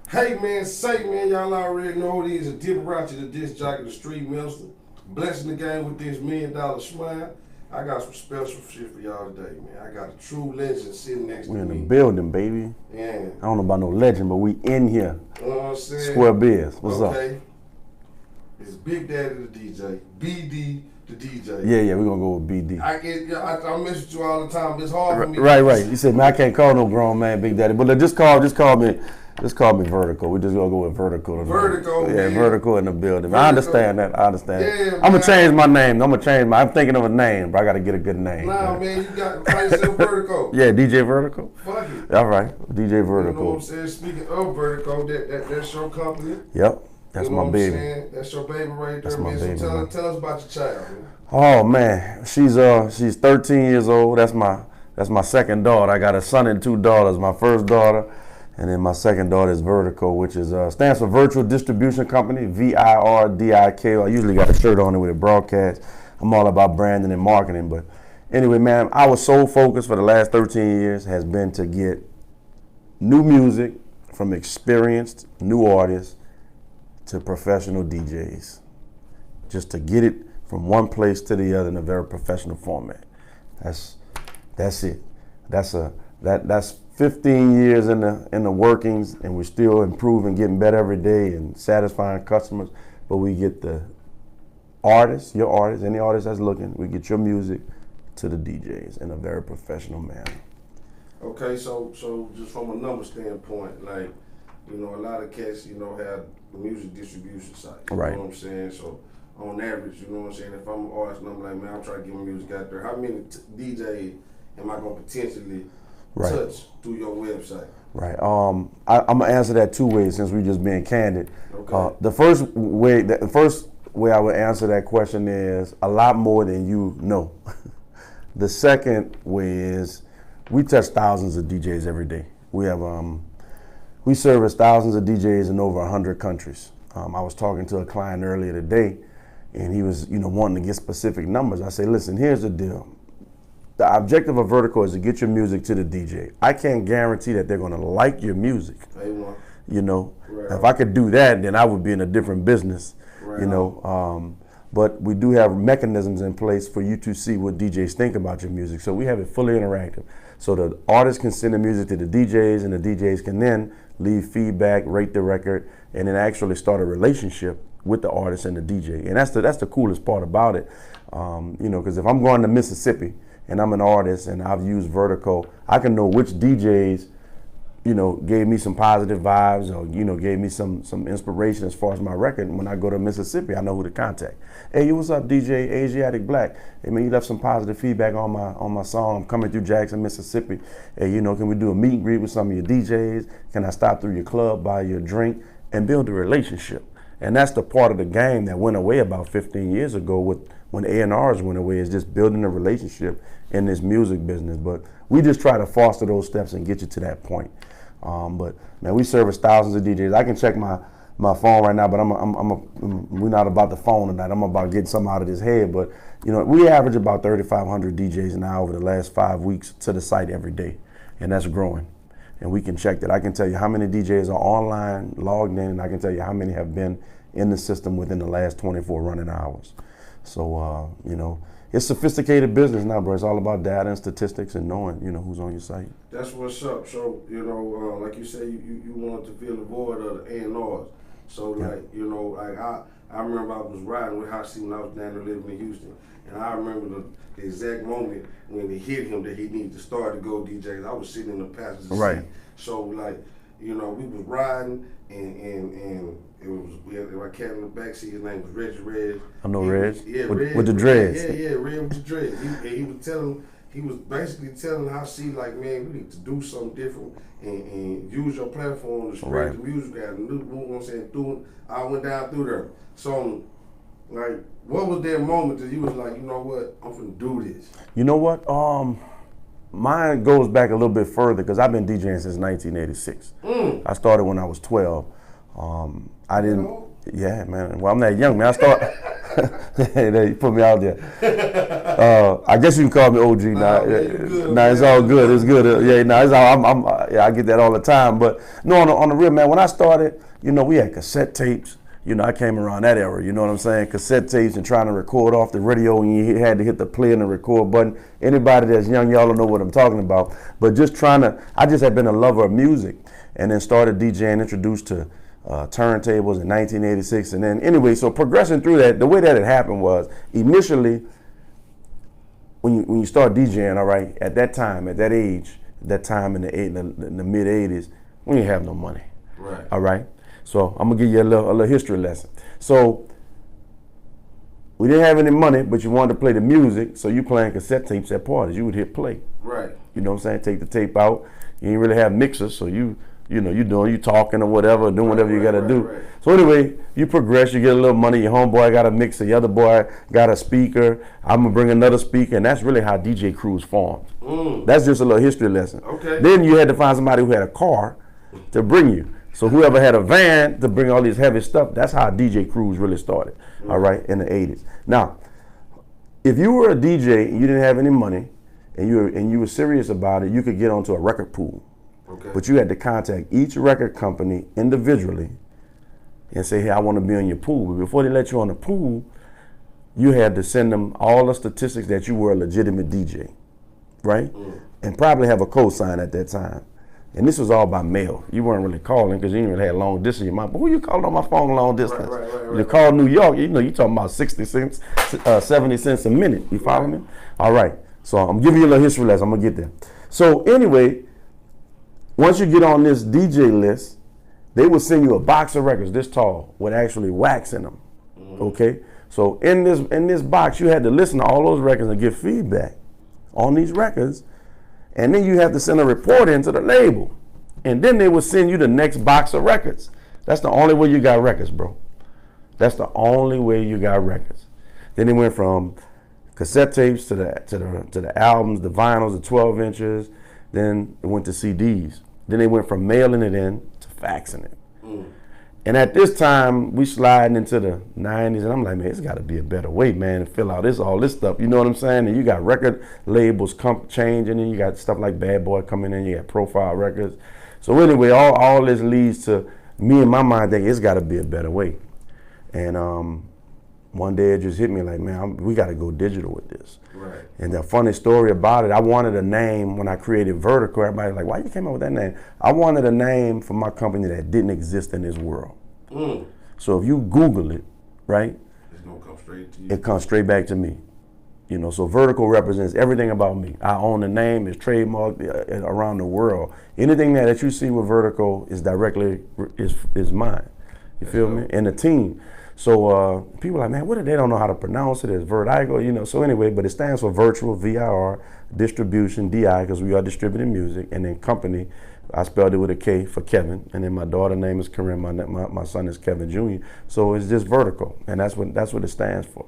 Hey man, say man, y'all already know it is a Liberace, the disc jockey, the street minister. Blessing the game with this $1,000,000 smile. I got some special shit for y'all today, man. I got a true legend sitting next to me. We in the building, baby. Yeah. I don't know about no legend, but we in here. You know what I'm saying? Square Biz. What's up? Okay. It's Big Daddie the DJ. BD the DJ. Yeah, we're gonna go with BD. I mess with you all the time. It's hard for me. Right. You said, man, I can't call no grown man Big Daddy. But just call me Virdiko. We just gonna go with Virdiko. Virdiko, yeah, man. Virdiko in the building. Virdiko. I understand that. Yeah, I'm gonna change my name. I'm thinking of a name, but I gotta get a good name. Nah, man, you got Virdiko. Yeah, DJ Virdiko. Fuck it. All right, DJ Virdiko. You know what I'm saying? Speaking of Virdiko, that's your company. Yep, that's my baby. What I'm saying? That's your baby right there, That's my man. baby, So man. tell us about your child, man. Oh man, she's 13 years old. That's my second daughter. I got a son and two daughters. My first daughter, and then my second daughter is Virdiko, which is stands for Virtual Distribution Company, Virdiko. I usually got a shirt on it with a broadcast. I'm all about branding and marketing, but anyway, man, our sole focus for the last 13 years has been to get new music from experienced new artists to professional DJs, just to get it from one place to the other in a very professional format. That's it. That's 15 years in the workings, and we're still improving, getting better every day, and satisfying customers. But we get the artists, your artists, any artist that's looking, we get your music to the DJs in a very professional manner. Okay, so just from a number standpoint, like, you know, a lot of cats, have the music distribution site. You Right. know what I'm saying? So on average, you know what I'm saying, if I'm an artist and I'm like, man, I'm trying to get my music out there, how many DJs am I going to potentially touch through your website? Right. I'm gonna answer that two ways since we're just being candid. Okay. The first way I would answer that question is a lot more than you know. The second way is we touch thousands of DJs every day. We service thousands of DJs in over 100 countries. I was talking to a client earlier today, and he was, wanting to get specific numbers. I say, listen, here's the deal. The objective of Virdiko is to get your music to the DJ. I can't guarantee that they're gonna like your music. Right. If I could do that, then I would be in a different business. Right. But we do have mechanisms in place for you to see what DJs think about your music. So we have it fully interactive. So the artists can send the music to the DJs, and the DJs can then leave feedback, rate the record, and then actually start a relationship with the artist and the DJ. And that's the coolest part about it. Because if I'm going to Mississippi and I'm an artist and I've used Virdiko, I can know which DJs, gave me some positive vibes or, gave me some inspiration as far as my record. When I go to Mississippi, I know who to contact. Hey, what's up, DJ Asiatic Black? Hey, man, you left some positive feedback on my song. I'm coming through Jackson, Mississippi. Hey, can we do a meet and greet with some of your DJs? Can I stop through your club, buy you a drink, and build a relationship? And that's the part of the game that went away about 15 years ago when A&Rs went away, is just building a relationship in this music business. But we just try to foster those steps and get you to that point. But man, we service thousands of DJs. I can check my phone right now, but we're not about the phone tonight. I'm about getting something out of this head. But we average about 3,500 DJs now over the last 5 weeks to the site every day, and that's growing. And we can check that. I can tell you how many DJs are online, logged in, and I can tell you how many have been in the system within the last 24 running hours. So, it's sophisticated business now, bro. It's all about data and statistics and knowing, who's on your site. That's what's up. So, like you say, you wanted to fill the void of the A&Rs. So, yeah. I remember I was riding with Hot when I was down there living in Houston. And I remember the exact moment when it hit him that he needed to start to go DJs. I was sitting in the passenger seat. So, we was riding and it was, we had my cat in the back seat. His name was Reggie Reg. I know Reg. Reg. With the dreads. Yeah, Reg with the dreads. He was basically telling how man, we need to do something different and use your platform to spread the music out. And I went down through there. So, what was that moment that you was like, you know what, I'm finna do this? You know what? Mine goes back a little bit further because I've been DJing since 1986. I started when I was 12. Yeah, man. Well, I'm that young, man. You put me out there. I guess you can call me OG now. Nah, it's all good. It's good. Yeah, nah, it's all. Yeah, I get that all the time. But no, on the real, man. When I started, you know, we had cassette tapes. You know, I came around that era. You know what I'm saying? Cassette tapes and trying to record off the radio, and you had to hit the play and the record button. Anybody that's young, y'all don't know what I'm talking about. But just trying to. I just had been a lover of music, and then started DJing, introduced to turntables in 1986, and then anyway, so progressing through that, the way that it happened was initially when you start DJing, all right, at that time, at that age, that time in the mid 80s, we didn't have no money, right? All right, so I'm gonna give you a little history lesson. So we didn't have any money, but you wanted to play the music, so you playing cassette tapes at parties. You would hit play, right? You know what I'm saying? Take the tape out. You didn't really have mixers, so you talking or whatever, doing whatever you got to do. Right. So anyway, you progress, you get a little money, your homeboy got a mixer, your other boy got a speaker, I'm going to bring another speaker, and that's really how DJ crews formed. That's just a little history lesson. Okay. Then you had to find somebody who had a car to bring you. So whoever had a van to bring all this heavy stuff, that's how DJ crews really started, all right, in the 80s. Now, if you were a DJ and you didn't have any money and you were serious about it, you could get onto a record pool. Okay. But you had to contact each record company individually and say, hey, I want to be on your pool. But before they let you on the pool, you had to send them all the statistics that you were a legitimate DJ, right? And probably have a cosign at that time. And this was all by mail. You weren't really calling because you didn't really have long distance in your mind. But who you calling on my phone long distance? You call New York, you know, you talking about 60 cents, 70 cents a minute. You follow me? All right. So I'm giving you a little history lesson. I'm going to get there. So anyway, once you get on this DJ list, they will send you a box of records this tall with actually wax in them. Okay? So in this box, you had to listen to all those records and give feedback on these records. And then you have to send a report into the label. And then they will send you the next box of records. That's the only way you got records, bro. That's the only way you got records. Then it went from cassette tapes to the albums, the vinyls, the 12 inches. Then it went to CDs. Then they went from mailing it in to faxing it. And at this time, we sliding into the 90s, and I'm like, man, it's got to be a better way, man, to fill out all this stuff. You know what I'm saying? And you got record labels changing, and you got stuff like Bad Boy coming in, you got Profile Records. So anyway, all this leads to me in my mind thinking it's got to be a better way. And one day it just hit me like, man, we got to go digital with this. Right. And the funny story about it, I wanted a name when I created Virdiko. Everybody was like, why you came up with that name? I wanted a name for my company that didn't exist in this world. So if you Google it, right? It's gonna come straight to you. It comes straight back to me. You know, so Virdiko represents everything about me. I own the name, it's trademarked around the world. Anything that you see with Virdiko is directly is mine. You feel me? And the team. So people are like, man, they don't know how to pronounce it. It's Virdiko, you know. So anyway, but it stands for virtual, VIR, distribution, DI, because we are distributing music, and then company. I spelled it with a K for Kevin, and then my daughter's name is Corinne. My son is Kevin Jr. So it's just Virdiko, and that's what it stands for.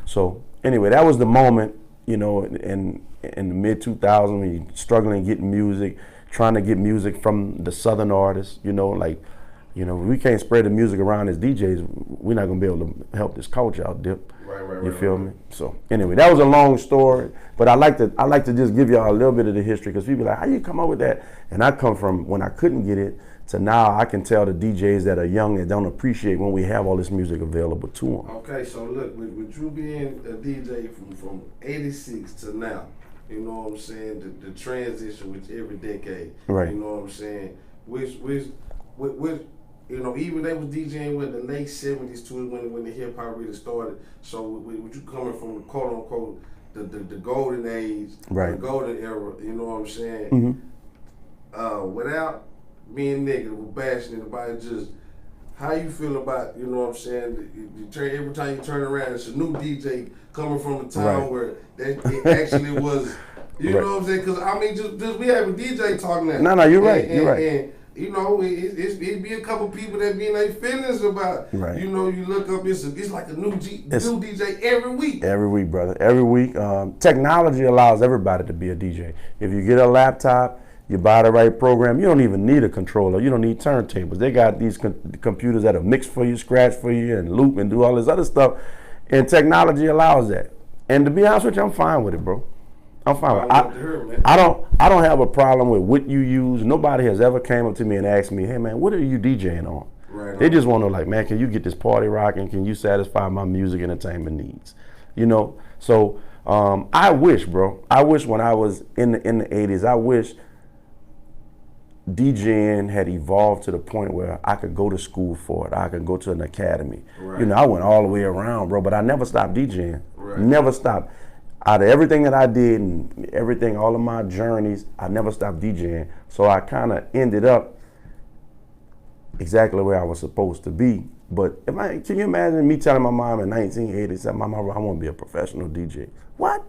So anyway, that was the moment, you know, in the mid 2000s when you're struggling getting music, trying to get music from the Southern artists, you know, like. You know, we can't spread the music around as DJs. We're not gonna be able to help this culture out, Dip. Right. You feel me? So anyway, that was a long story, but I like to just give y'all a little bit of the history because people are like, how you come up with that? And I come from when I couldn't get it to now I can tell the DJs that are young and don't appreciate when we have all this music available to them. Okay, so look, with you being a DJ from 86 to now, you know what I'm saying? The transition with every decade. Right. You know what I'm saying? Which you know, even they was DJing in the late 70s too, when the hip hop really started. So with you coming from the quote unquote the golden age, right, the golden era, you know what I'm saying? Without being negative or bashing anybody, just how you feel about, you know what I'm saying? Every time you turn around, it's a new DJ coming from a town where it actually was. You know what I'm saying? Because I mean, just we have a DJ talking now. No, you're right. You're right. And, you know, it be a couple people that be in their feelings about. Right. You know, you look up, it's like a new DJ every week. Every week, brother. Every week. Technology allows everybody to be a DJ. If you get a laptop, you buy the right program. You don't even need a controller. You don't need turntables. They got these computers that'll mix for you, scratch for you, and loop and do all this other stuff. And technology allows that. And to be honest with you, I'm fine with it, bro. I'm fine with it. I don't have a problem with what you use. Nobody has ever came up to me and asked me, hey man, what are you DJing on? Right. They just want to like, man, can you get this party rocking? Can you satisfy my music entertainment needs? You know? So I wish, bro. I wish when I was in the 80s, I wish DJing had evolved to the point where I could go to school for it. I could go to an academy. Right. You know, I went all the way around, bro, but I never stopped DJing. Right. Never stopped. Out of everything that I did and everything, all of my journeys, I never stopped DJing. So I kind of ended up exactly where I was supposed to be. But can you imagine me telling my mom in 1980, Mom, I want to be a professional DJ? What?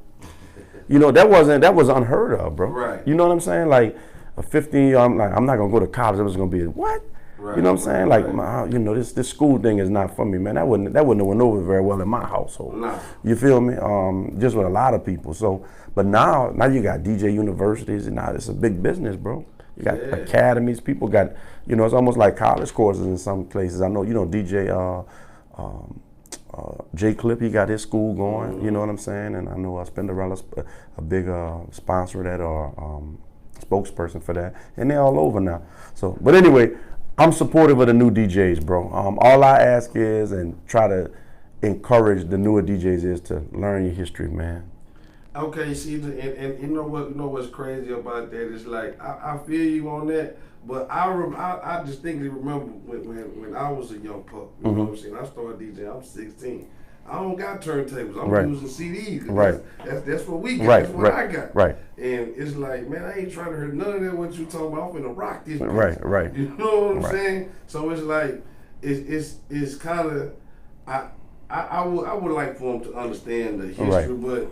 You know, that was unheard of, bro. Right. You know what I'm saying? Like a 15-year, I'm not gonna go to college. It was gonna be what? Right. You know what I'm saying? Like you know, this school thing is not for me, man. That wouldn't have went over very well in my household. Nah. You feel me? Just with a lot of people. So, but now you got DJ universities, and now it's a big business, bro. You got academies. People got, you know, it's almost like college courses in some places. I know, you know, DJ J Clip, he got his school going. You know what I'm saying? And I know Spinderella's a big sponsor of that or spokesperson for that, and they're all over now. So, but anyway, I'm supportive of the new DJs, bro. All I ask is, and try to encourage the newer DJs, is to learn your history, man. Okay, see, and you know what's crazy about that is like I feel you on that, but I distinctly remember when I was a young pup. You know what I'm saying? I started DJing. I'm 16. I don't got turntables. I'm using CDs. Right. That's what we got. Right. That's what I got. Right. And it's like, man, I ain't trying to hear none of that. What you talking about? I'm finna rock this. Right. You know what I'm saying? So it's like, it's kind of, I would like for them to understand the history, but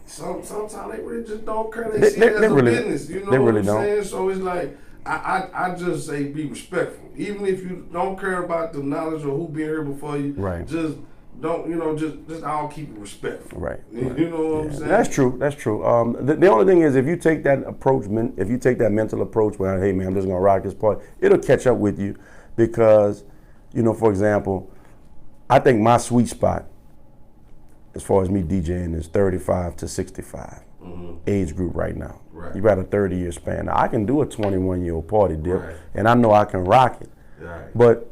sometimes they really just don't care. They see it as a business. You know what I'm saying? So it's like, I just say be respectful. Even if you don't care about the knowledge or who been here before you, just don't, you know, just all keep it respectful. Right. You know what I'm saying? That's true. The only thing is, if you take that approach, if you take that mental approach where, hey man, I'm just gonna rock this part, it'll catch up with you, because, you know, for example, I think my sweet spot as far as me DJing is 35 to 65 age group right now. Right. You got a 30-year span. Now, I can do a 21-year-old party dip, and I know I can rock it. Right. But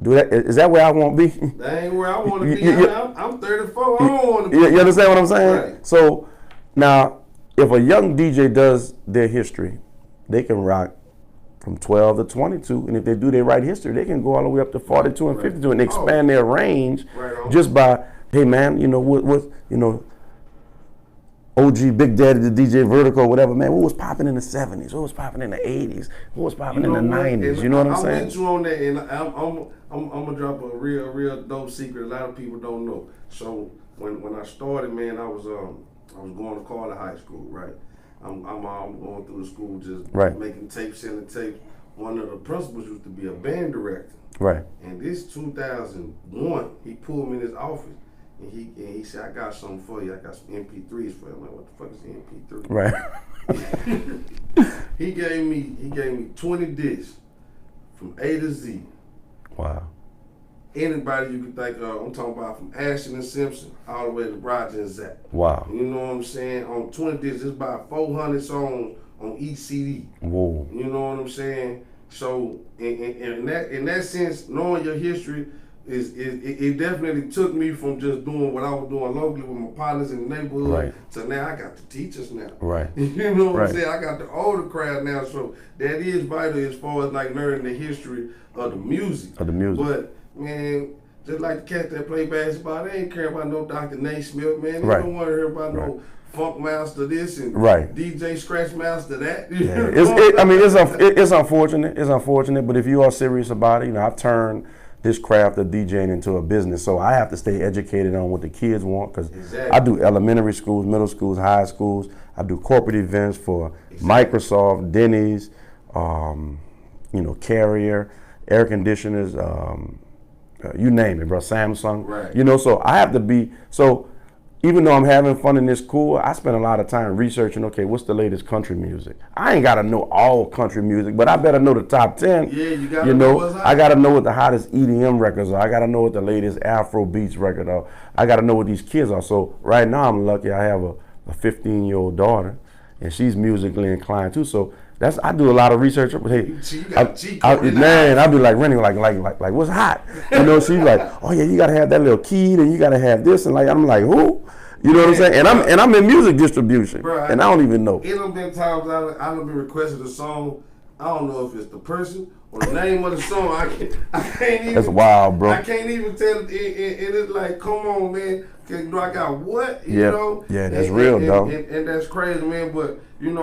is that where I want to be? That ain't where I want to be. I'm 34. I don't want to be. You understand what I'm saying? Right. So now, if a young DJ does their history, they can rock from 12 to 22, and if they do their right history, they can go all the way up to 42 and 52, and expand their range just by, hey man, you know what you know, OG Big Daddie the DJ, Virdiko, whatever, man, what was popping in the 70s? What was popping in the 80s? What was popping in the 90s? You know what I'm saying? I'm with you on that, and I'm gonna drop a real dope secret a lot of people don't know. So when I started, man, I was going to Carter High School, right? I'm going through the school just making tapes, sending tapes. One of the principals used to be a band director. Right. And this 2001, he pulled me in his office. And he said, I got something for you. I got some MP3s for you. I'm like, what the fuck is the MP3? Right. He gave me 20 discs from A to Z. Wow. Anybody you can think of, I'm talking about from Ashton and Simpson all the way to Roger and Zach. Wow. You know what I'm saying? On 20 discs, it's about 400 songs on each CD. Whoa. You know what I'm saying? So in that sense, knowing your history, it definitely took me from just doing what I was doing locally with my partners in the neighborhood to now I got the teachers now. Right. You know what I'm saying? I got the older crowd now, so that is vital as far as like learning the history of the music. But man, just like the cats that play basketball, they ain't care about no Dr. Naismith, man. They don't want to hear about no Funk Master this and DJ Scratch Master that. It's unfortunate. It's unfortunate, but if you are serious about it, you know, I've turned this craft of DJing into a business, so I have to stay educated on what the kids want, because I do elementary schools, middle schools, high schools. I do corporate events for Microsoft, Denny's, you know, Carrier, air conditioners, you name it, bro, Samsung. Right. You know, so I have to be, so even though I'm having fun and it's cool, I spend a lot of time researching, okay, what's the latest country music? I ain't got to know all country music, but I better know the top 10. Yeah, you got to know what's hot. I got to know what the hottest EDM records are. I got to know what the latest Afro beats record are. I got to know what these kids are. So right now I'm lucky I have a 15-year-old daughter, and she's musically inclined too. So I do a lot of research. But hey, man, I'll be like Rennie, like what's hot? You know, she's like, oh yeah, you gotta have that little key, and you gotta have this, and like I'm like, who? You know what I'm saying? And I'm in music distribution, bro, and I don't even know. It done been times I done been requested a song. I don't know if it's the person or the name of the song. I can't even. That's wild, bro. I can't even tell. It is like, come on, man. Do I got what? You know? Yeah, that's real, though. And that's crazy, man. But you know.